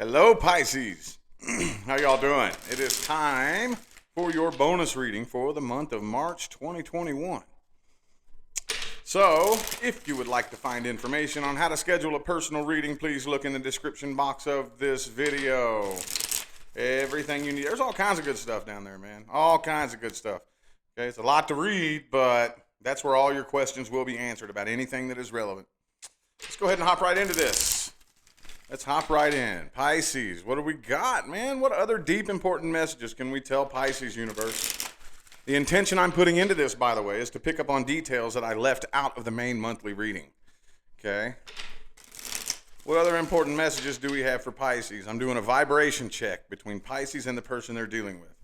Hello, Pisces. How y'all doing? It is time for your bonus reading for the month of March 2021. So, if you would like to find information on how to schedule a personal reading, please look in the description box of this video. Everything you need. There's all kinds of good stuff down there, man. All kinds of good stuff. Okay, it's a lot to read, but that's where all your questions will be answered about anything that is relevant. Let's go ahead and hop right into this. Let's hop right in. Pisces, what do we got, man? What other deep, important messages can we tell Pisces universe? The intention I'm putting into this, by the way, is to pick up on details that I left out of the main monthly reading. Okay? What other important messages do we have for Pisces? I'm doing a vibration check between Pisces and the person they're dealing with.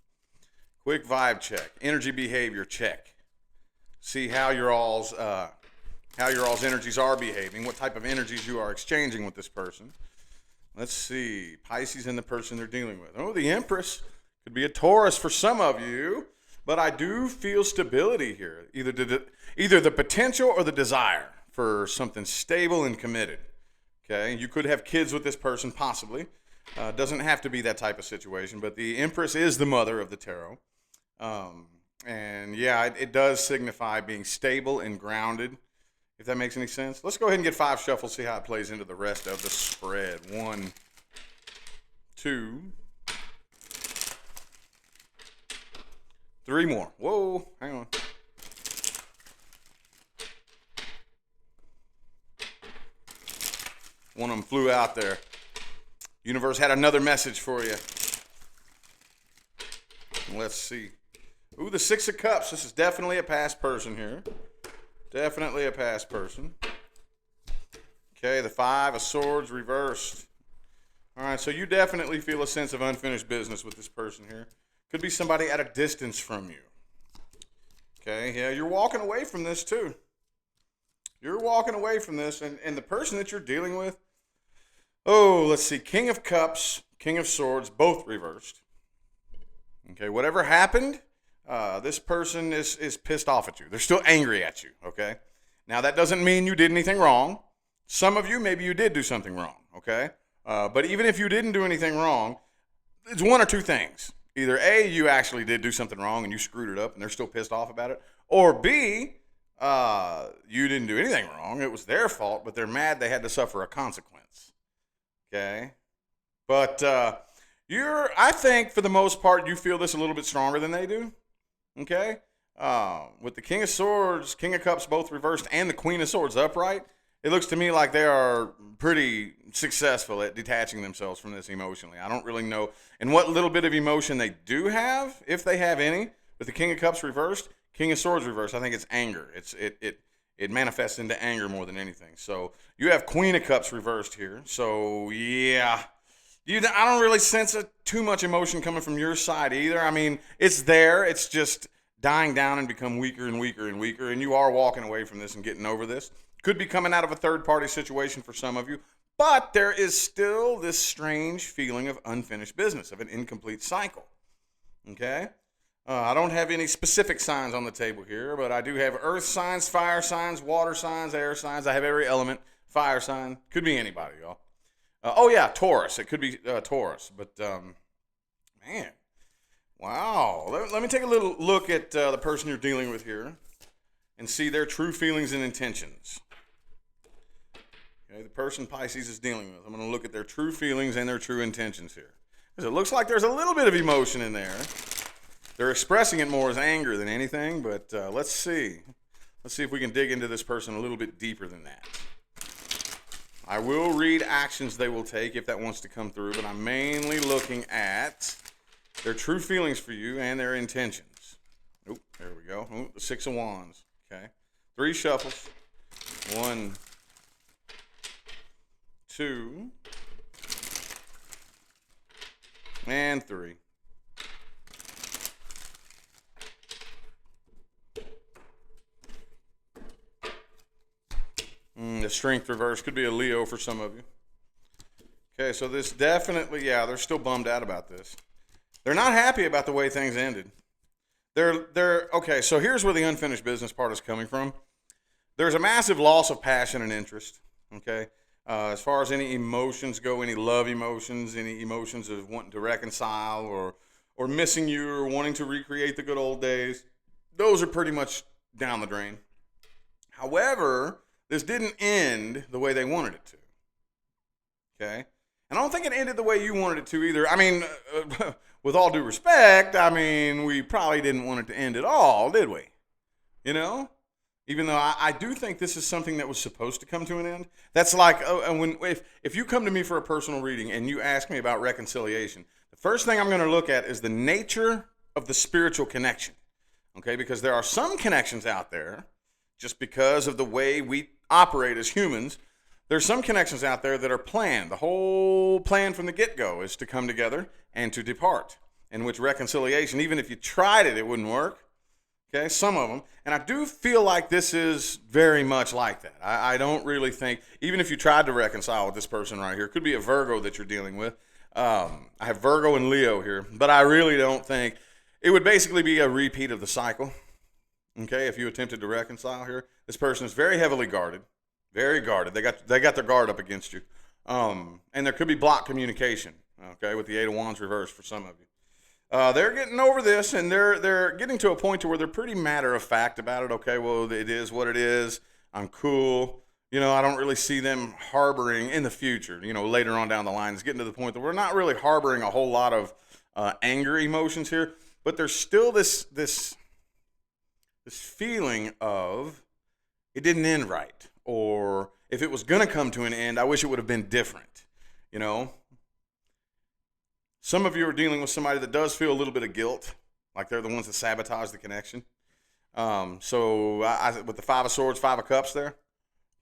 Quick vibe check. Energy behavior check. See how your all's energies are behaving, what type of energies you are exchanging with this person. Let's see. Pisces and the person they're dealing with. Oh, the Empress could be a Taurus for some of you, but I do feel stability here. Either the potential or the desire for something stable and committed. Okay, you could have kids with this person, possibly. Doesn't have to be that type of situation, but the Empress is the mother of the tarot. And yeah, it does signify being stable and grounded, if that makes any sense. Let's go ahead and get 5 shuffles, see how it plays into the rest of the spread. 1, 2, 3 more. Whoa, hang on. One of them flew out there. Universe had another message for you. Let's see. Ooh, the 6 of Cups. This is definitely a past person here. Definitely a past person. Okay, the 5 of Swords reversed. All right, so you definitely feel a sense of unfinished business with this person here. Could be somebody at a distance from you. Okay, yeah, you're walking away from this too. You're walking away from this, and the person that you're dealing with, oh, let's see, King of Cups, King of Swords, both reversed. Okay, whatever happened, this person is pissed off at you. They're still angry at you, okay? Now, that doesn't mean you did anything wrong. Some of you, maybe you did do something wrong, okay? But even if you didn't do anything wrong, it's one or two things. Either A, you actually did do something wrong and you screwed it up and they're still pissed off about it. Or B, you didn't do anything wrong. It was their fault, but they're mad they had to suffer a consequence, okay? But I think for the most part, you feel this a little bit stronger than they do. Okay, with the King of Swords, King of Cups both reversed, and the Queen of Swords upright, it looks to me like they are pretty successful at detaching themselves from this emotionally. I don't really know, and what little bit of emotion they do have, if they have any, with the King of Cups reversed, King of Swords reversed, I think it's anger. It manifests into anger more than anything. So you have Queen of Cups reversed here. So yeah. I don't really sense too much emotion coming from your side either. I mean, it's there. It's just dying down and become weaker and weaker and weaker. And you are walking away from this and getting over this. Could be coming out of a third-party situation for some of you. But there is still this strange feeling of unfinished business, of an incomplete cycle. Okay? I don't have any specific signs on the table here, but I do have earth signs, fire signs, water signs, air signs. I have every element. Fire sign. Could be anybody, y'all. Oh, yeah, Taurus. It could be Taurus. But, man, wow. Let me take a little look at the person you're dealing with here and see their true feelings and intentions. Okay, the person Pisces is dealing with. I'm going to look at their true feelings and their true intentions here. Because it looks like there's a little bit of emotion in there. They're expressing it more as anger than anything, but let's see. Let's see if we can dig into this person a little bit deeper than that. I will read actions they will take if that wants to come through, but I'm mainly looking at their true feelings for you and their intentions. Oh, there we go. Oh, the 6 of Wands. Okay. 3 shuffles. 1, 2, and 3. The Strength reverse could be a Leo for some of you. Okay, so this definitely, yeah, they're still bummed out about this. They're not happy about the way things ended. Okay, so here's where the unfinished business part is coming from. There's a massive loss of passion and interest, okay? As far as any emotions go, any love emotions, any emotions of wanting to reconcile or missing you or wanting to recreate the good old days, those are pretty much down the drain. However, this didn't end the way they wanted it to. Okay? And I don't think it ended the way you wanted it to either. I mean, with all due respect, I mean, we probably didn't want it to end at all, did we? You know? Even though I do think this is something that was supposed to come to an end. That's like, if you come to me for a personal reading and you ask me about reconciliation, the first thing I'm going to look at is the nature of the spiritual connection. Okay? Because there are some connections out there, just because of the way we operate as humans, there's some connections out there that are planned. The whole plan from the get-go is to come together and to depart, in which reconciliation, even if you tried it, it wouldn't work. Okay, some of them. And I do feel like this is very much like that. I don't really think, even if you tried to reconcile with this person right here, it could be a Virgo that you're dealing with. I have Virgo and Leo here, but I really don't think, it would basically be a repeat of the cycle. Okay, if you attempted to reconcile here, this person is very heavily guarded, very guarded. They got their guard up against you, and there could be blocked communication. Okay, with the Eight of Wands reversed for some of you, they're getting over this, and they're getting to a point to where they're pretty matter of fact about it. Okay, well, it is what it is. I'm cool. You know, I don't really see them harboring in the future. You know, later on down the line, it's getting to the point that we're not really harboring a whole lot of anger emotions here, but there's still this feeling of it didn't end right, or if it was going to come to an end, I wish it would have been different, you know. Some of you are dealing with somebody that does feel a little bit of guilt, like they're the ones that sabotage the connection. So with the Five of Swords, Five of Cups there.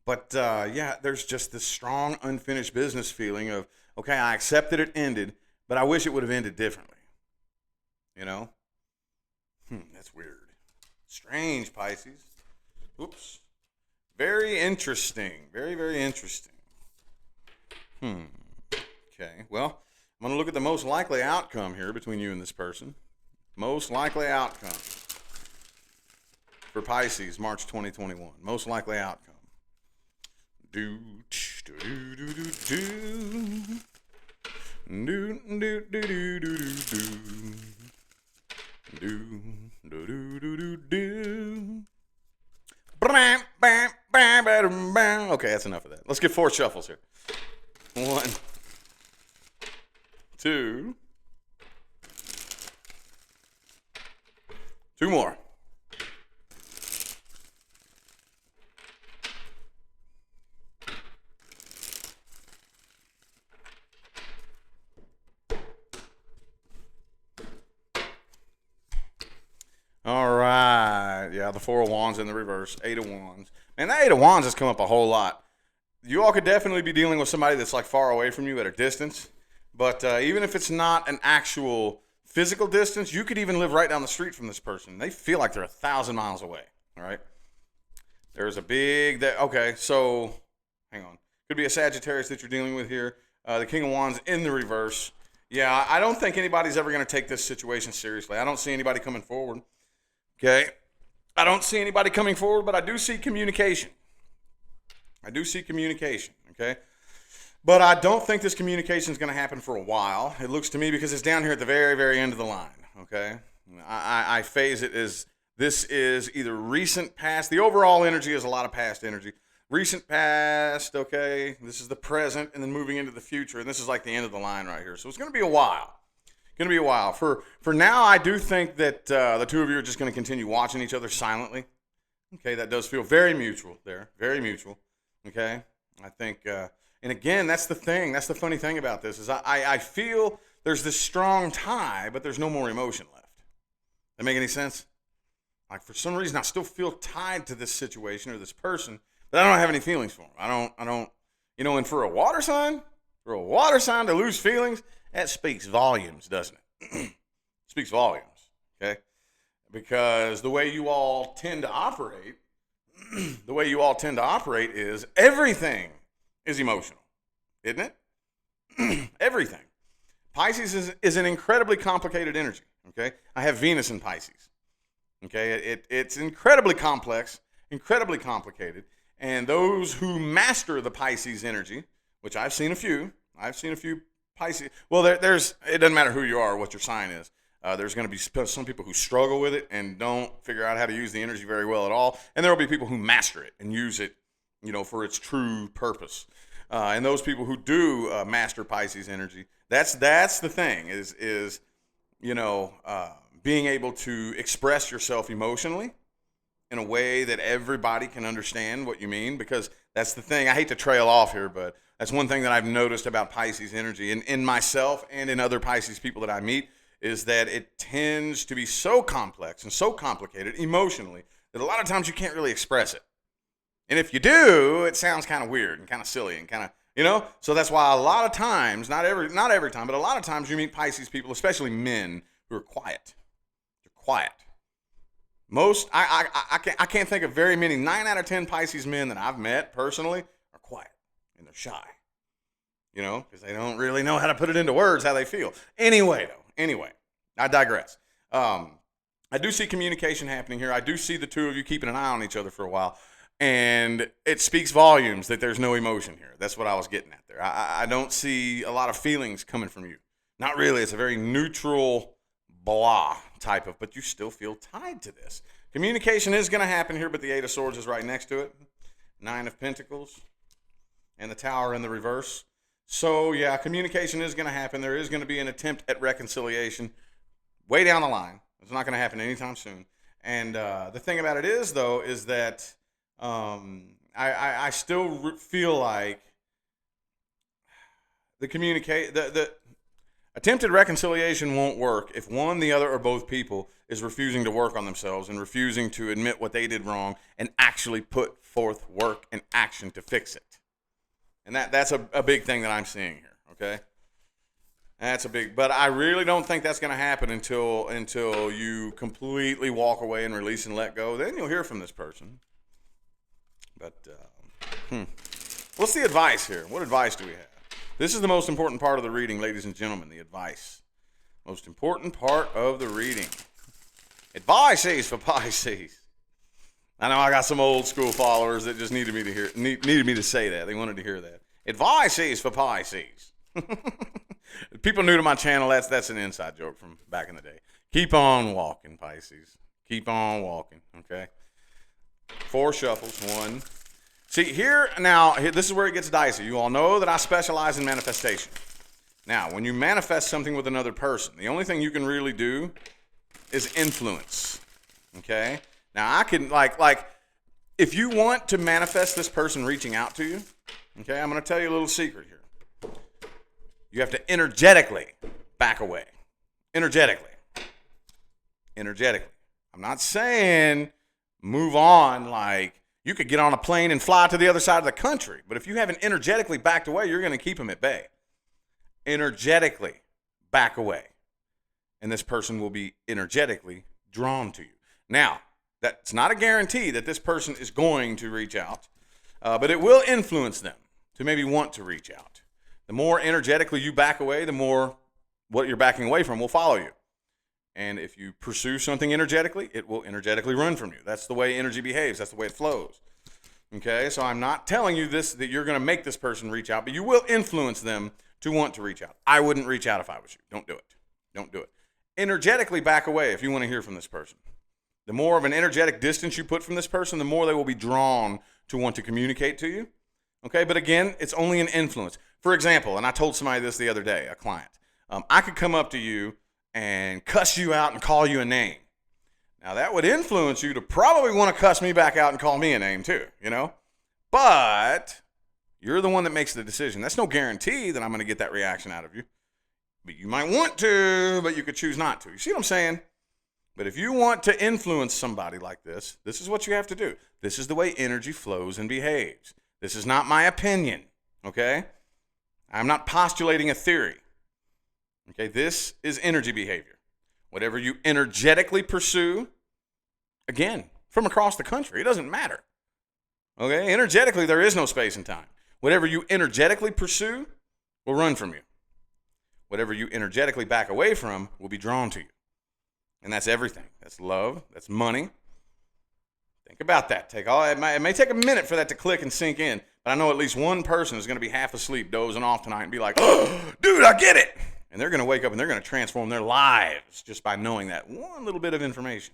But yeah, there's just this strong unfinished business feeling of, okay, I accept that it ended, but I wish it would have ended differently, you know. That's weird. Strange, Pisces. Oops. Very interesting. Very, very interesting. Okay, well, I'm going to look at the most likely outcome here between you and this person. Most likely outcome for Pisces, March 2021. Most likely outcome. Do do do do do do do do do do do do do do do. Okay, that's enough of that. Let's get 4 shuffles here. 1, 2. 2 more. All right. Yeah, the 4 of Wands in the reverse. 8 of Wands. Man, that 8 of Wands has come up a whole lot. You all could definitely be dealing with somebody that's like far away from you at a distance. But even if it's not an actual physical distance, you could even live right down the street from this person. They feel like they're 1,000 miles away. All right. There's a big, okay, so hang on. Could be a Sagittarius that you're dealing with here. The King of Wands in the reverse. Yeah, I don't think anybody's ever going to take this situation seriously. I don't see anybody coming forward. Okay. I don't see anybody coming forward, but I do see communication. I do see communication. Okay. But I don't think this communication is going to happen for a while. It looks to me, because it's down here at the very, very end of the line. Okay. I phase it as this is either recent past. The overall energy is a lot of past energy. Recent past. Okay. This is the present, and then moving into the future. And this is like the end of the line right here. So it's going to be a while. Going to be a while. For now, I do think that the two of you are just going to continue watching each other silently. Okay, that does feel very mutual there. Very mutual. Okay, I think, and again, that's the thing. That's the funny thing about this is I feel there's this strong tie, but there's no more emotion left. That make any sense? Like, for some reason, I still feel tied to this situation or this person, but I don't have any feelings for them. I don't, you know, and for a water sign to lose feelings, that speaks volumes, doesn't it? Speaks volumes, okay? Because the way you all tend to operate, is everything is emotional, isn't it? Everything. Pisces is an incredibly complicated energy, okay? I have Venus in Pisces, okay? It's incredibly complex, incredibly complicated, and those who master the Pisces energy, which I've seen a few. I've seen a few Pisces. Well, it doesn't matter who you are or what your sign is. There's going to be some people who struggle with it and don't figure out how to use the energy very well at all. And there will be people who master it and use it, for its true purpose. And those people who do master Pisces energy, that's the thing is being able to express yourself emotionally in a way that everybody can understand what you mean, because that's the thing. I hate to trail off here, but that's one thing that I've noticed about Pisces energy in myself and in other Pisces people that I meet, is that it tends to be so complex and so complicated emotionally that a lot of times you can't really express it. And if you do, it sounds kind of weird and kind of silly and kind of, so that's why a lot of times, not every time, but a lot of times you meet Pisces people, especially men, who are quiet. They're quiet. Most, I can't think of very many, 9 out of 10 Pisces men that I've met personally are quiet and they're shy, because they don't really know how to put it into words, how they feel. Anyway, I digress. I do see communication happening here. I do see the two of you keeping an eye on each other for a while, and it speaks volumes that there's no emotion here. That's what I was getting at there. I don't see a lot of feelings coming from you. Not really. It's a very neutral, blah type of, but you still feel tied to this. Communication is going to happen here, but the 8 of Swords is right next to it. 9 of Pentacles and the Tower in the reverse. So, yeah, communication is going to happen. There is going to be an attempt at reconciliation way down the line. It's not going to happen anytime soon. And the thing about it is, though, is that I still feel like the attempted reconciliation won't work if one, the other, or both people is refusing to work on themselves and refusing to admit what they did wrong and actually put forth work and action to fix it. And that's a big thing that I'm seeing here, okay? But I really don't think that's going to happen until you completely walk away and release and let go. Then you'll hear from this person. But what's the advice here? What advice do we have? This is the most important part of the reading, ladies and gentlemen, the advice. Most important part of the reading. Advice for Pisces. I know I got some old school followers that just needed me to say that. They wanted to hear that. Advice for Pisces. People new to my channel, that's an inside joke from back in the day. Keep on walking, Pisces. Keep on walking, okay? 4 shuffles, 1. See, this is where it gets dicey. You all know that I specialize in manifestation. Now, when you manifest something with another person, the only thing you can really do is influence, okay? Now, I can, like, if you want to manifest this person reaching out to you, okay, I'm going to tell you a little secret here. You have to energetically back away. Energetically. I'm not saying move on like you could get on a plane and fly to the other side of the country, but if you haven't energetically backed away, you're going to keep them at bay. Energetically back away. And this person will be energetically drawn to you. Now, that's not a guarantee that this person is going to reach out, but it will influence them to maybe want to reach out. The more energetically you back away, the more what you're backing away from will follow you. And if you pursue something energetically, it will energetically run from you. That's the way energy behaves. That's the way it flows. Okay, so I'm not telling you this that you're going to make this person reach out, but you will influence them to want to reach out. I wouldn't reach out if I was you. Don't do it. Don't do it. Energetically back away if you want to hear from this person. The more of an energetic distance you put from this person, the more they will be drawn to want to communicate to you. Okay, but again, it's only an influence. For example, and I told somebody this the other day, a client, I could come up to you and cuss you out and call you a name. Now, that would influence you to probably want to cuss me back out and call me a name too, But you're the one that makes the decision. That's no guarantee that I'm going to get that reaction out of you. But you might want to, but you could choose not to. You see what I'm saying? But if you want to influence somebody like this, this is what you have to do. This is the way energy flows and behaves. This is not my opinion, okay? I'm not postulating a theory. Okay, this is energy behavior. Whatever you energetically pursue, again, from across the country, it doesn't matter. Okay, energetically, there is no space and time. Whatever you energetically pursue will run from you. Whatever you energetically back away from will be drawn to you. And that's everything. That's love. That's money. Think about that. It may take a minute for that to click and sink in, But I know at least one person is going to be half asleep, dozing off tonight and be like, oh, dude, I get it. And they're going to wake up and they're going to transform their lives just by knowing that one little bit of information.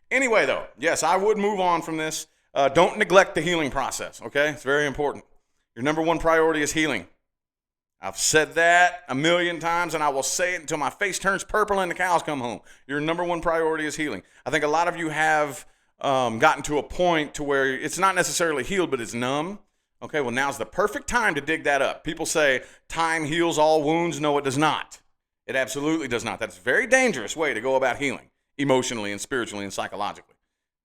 Anyway, though, yes, I would move on from this. Don't neglect the healing process, okay? It's very important. Your number one priority is healing. I've said that a million times, and I will say it until my face turns purple and the cows come home. Your number one priority is healing. I think a lot of you have gotten to a point to where it's not necessarily healed, but it's numb. Okay, well, now's the perfect time to dig that up. People say time heals all wounds. No, it does not. It absolutely does not. That's a very dangerous way to go about healing, emotionally and spiritually and psychologically.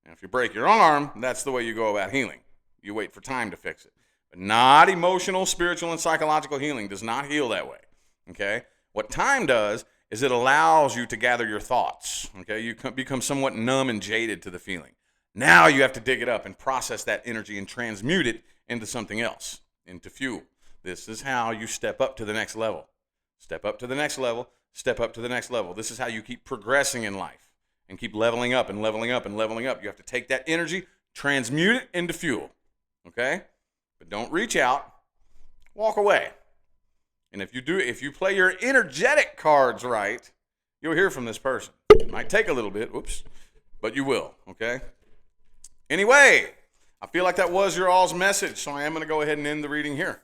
And if you break your arm, that's the way you go about healing. You wait for time to fix it. But not emotional, spiritual, and psychological healing does not heal that way. Okay? What time does is it allows you to gather your thoughts. Okay? You become somewhat numb and jaded to the feeling. Now you have to dig it up and process that energy and transmute it into something else, into fuel. This is how you step up to the next level. Step up to the next level, step up to the next level. This is how you keep progressing in life and keep leveling up and leveling up and leveling up. You have to take that energy, transmute it into fuel, okay? But don't reach out, walk away. And if you play your energetic cards right, you'll hear from this person. It might take a little bit, but you will, okay? Anyway, I feel like that was your all's message, so I am going to go ahead and end the reading here.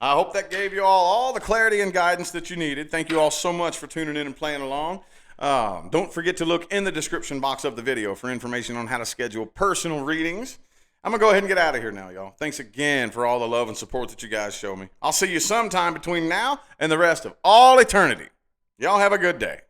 I hope that gave you all the clarity and guidance that you needed. Thank you all so much for tuning in and playing along. Don't forget to look in the description box of the video for information on how to schedule personal readings. I'm going to go ahead and get out of here now, y'all. Thanks again for all the love and support that you guys show me. I'll see you sometime between now and the rest of all eternity. Y'all have a good day.